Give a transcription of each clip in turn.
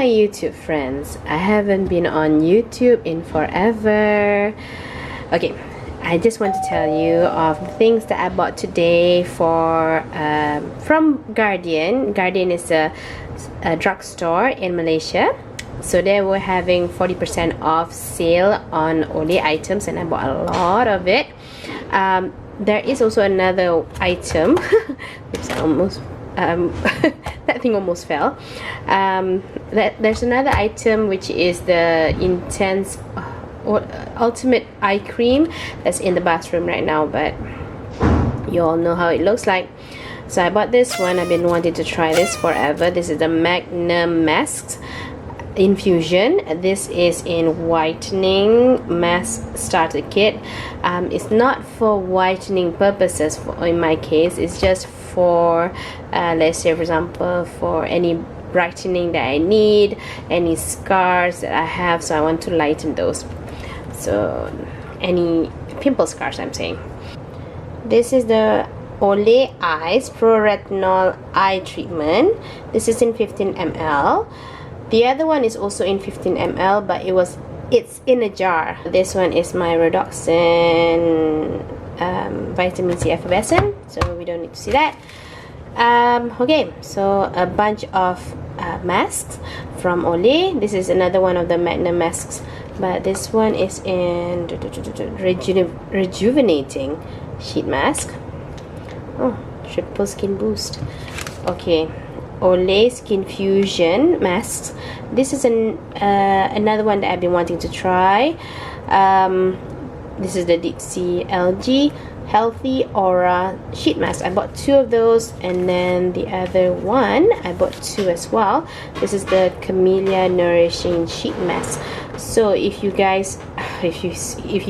YouTube friends. I haven't been on YouTube in forever. Okay, I just want to tell you of the things that I bought today from Guardian. Guardian is a drugstore in Malaysia. So they were having 40% off sale on OLAY items, and I bought a lot of it. There is also another item which I almost that thing almost fell. There's another item which is the Intense Ultimate Eye Cream that's in the bathroom right now, but you all know how it looks like. So I bought this one. I've been wanting to try this forever. This is the Magnum Mask Infusion. This is in whitening mask starter kit. It's not for whitening purposes in my case. It's just for let's say for example for any brightening that I need, any scars that I have, so I want to lighten those, so any pimple scars I'm saying. This is the OLAY Eyes Pro Retinol Eye Treatment. This is in 15 ml. The other one is also in 15 ml, but it's in a jar. This one is my Redoxon vitamin C effervescent, so we don't need to see that. Okay, so a bunch of masks from OLAY. This is another one of the Magnum masks, but this one is in rejuvenating sheet mask. Oh, triple skin boost. Okay, OLAY Skin Fusion masks. This is another one that I've been wanting to try. This is the Deep Sea Algae Healthy Aura sheet mask. I bought 2 of those, and then the other one I bought 2 as well. This is the Camellia Nourishing sheet mask. So if you guys, if you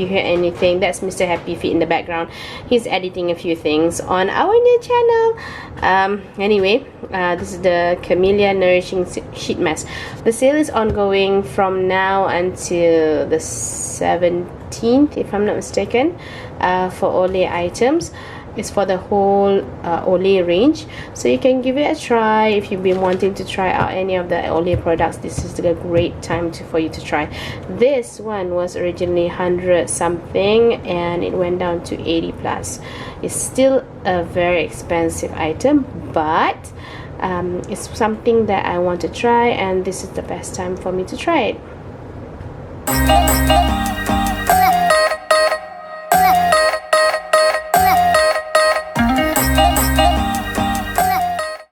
hear anything, that's Mr. Happy Feet in the background. He's editing a few things on our new channel. Anyway, this is the Camellia Nourishing sheet mask. The sale is ongoing from now until the 17th, if I'm not mistaken, for OLAY items. It's for the whole OLAY range, so you can give it a try. If you've been wanting to try out any of the OLAY products, this is a great time for you to try. This one was originally 100 something and it went down to 80 plus. It's still a very expensive item, but it's something that I want to try, and this is the best time for me to try it.